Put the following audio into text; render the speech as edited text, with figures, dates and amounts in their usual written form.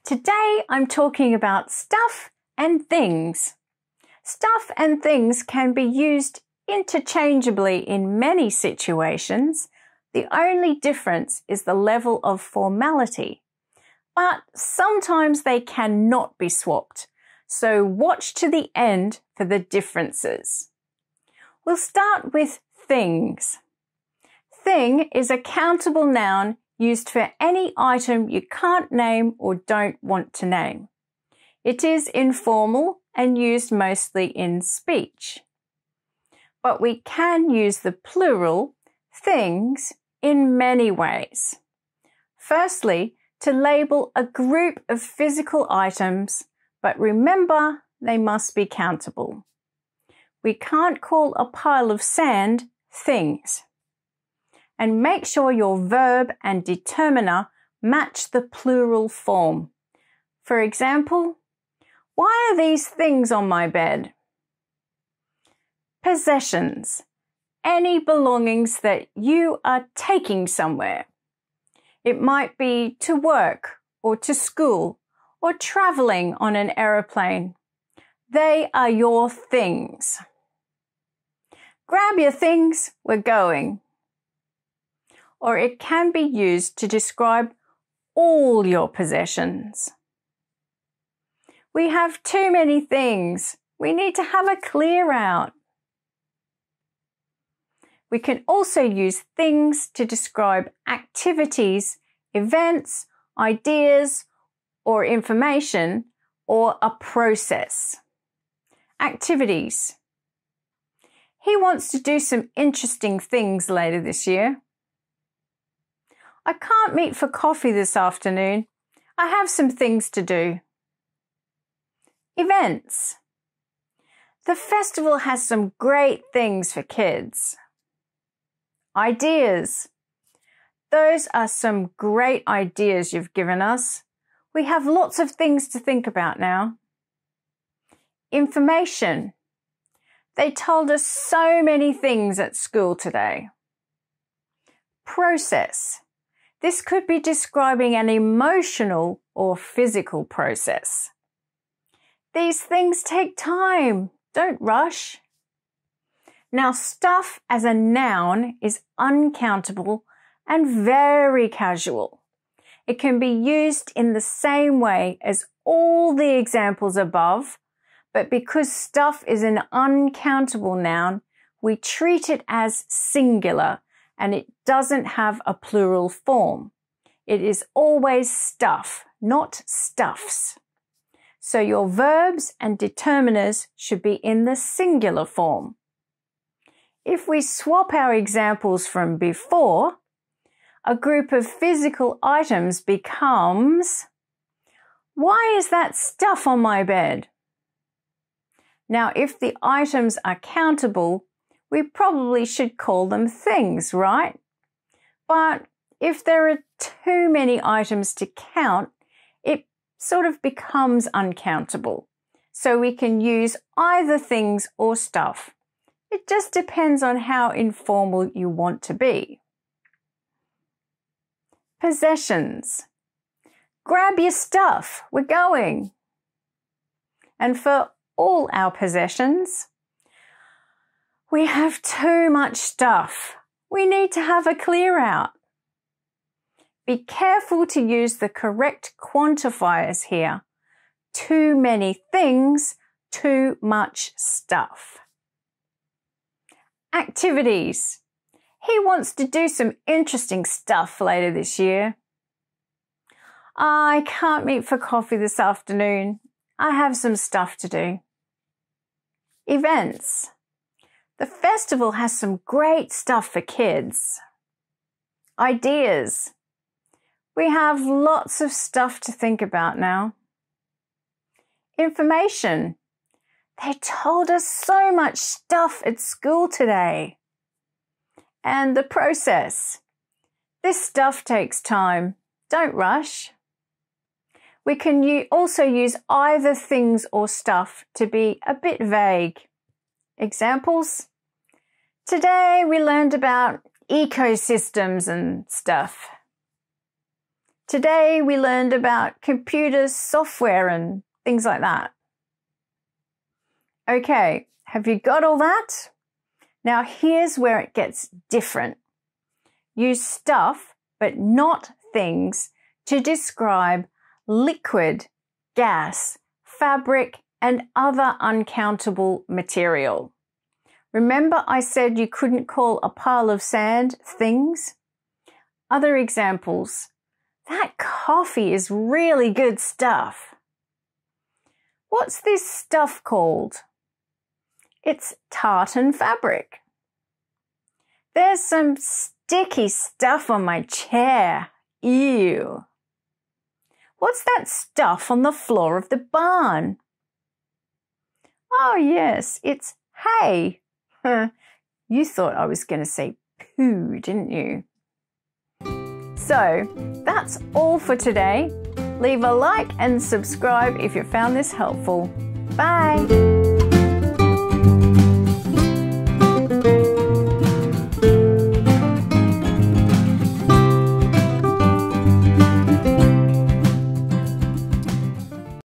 Today I'm talking about stuff and things. Stuff and things can be used interchangeably in many situations. The only difference is the level of formality. But sometimes they cannot be swapped, so watch to the end for the differences. We'll start with things. Thing is a countable noun used for any item you can't name or don't want to name. It is informal and used mostly in speech. But we can use the plural, things, in many ways. Firstly, to label a group of physical items, but remember they must be countable. We can't call a pile of sand things. And make sure your verb and determiner match the plural form. For example, why are these things on my bed? Possessions. Any belongings that you are taking somewhere. It might be to work or to school or traveling on an aeroplane. They are your things. Grab your things, we're going. Or it can be used to describe all your possessions. We have too many things. We need to have a clear out. We can also use things to describe activities, events, ideas, or information, or a process. Activities. He wants to do some interesting things later this year. I can't meet for coffee this afternoon. I have some things to do. Events. The festival has some great things for kids. Ideas. Those are some great ideas you've given us. We have lots of things to think about now. Information. They told us so many things at school today. Process. This could be describing an emotional or physical process. These things take time. Don't rush. Now, stuff as a noun is uncountable and very casual. It can be used in the same way as all the examples above, but because stuff is an uncountable noun, we treat it as singular and it doesn't have a plural form. It is always stuff, not stuffs. So your verbs and determiners should be in the singular form. If we swap our examples from before, a group of physical items becomes, why is that stuff on my bed? Now, if the items are countable, we probably should call them things, right? But if there are too many items to count, it sort of becomes uncountable. So we can use either things or stuff. It just depends on how informal you want to be. Possessions. Grab your stuff, we're going. And for all our possessions, we have too much stuff. We need to have a clear out. Be careful to use the correct quantifiers here. Too many things, too much stuff. Activities. He wants to do some interesting stuff later this year. I can't meet for coffee this afternoon. I have some stuff to do. Events. The festival has some great stuff for kids. Ideas. We have lots of stuff to think about now. Information. They told us so much stuff at school today. And the process. This stuff takes time. Don't rush. We can also use either things or stuff to be a bit vague. Examples? Today we learned about ecosystems and stuff. Today we learned about computers, software, and things like that. Okay, have you got all that? Now here's where it gets different. Use stuff, but not things, to describe liquid, gas, fabric, and other uncountable material. Remember I said you couldn't call a pile of sand things? Other examples. That coffee is really good stuff. What's this stuff called? It's tartan fabric. There's some sticky stuff on my chair. Ew. What's that stuff on the floor of the barn? Oh yes, it's hay. You thought I was going to say poo, didn't you? So, that's all for today. Leave a like and subscribe if you found this helpful. Bye!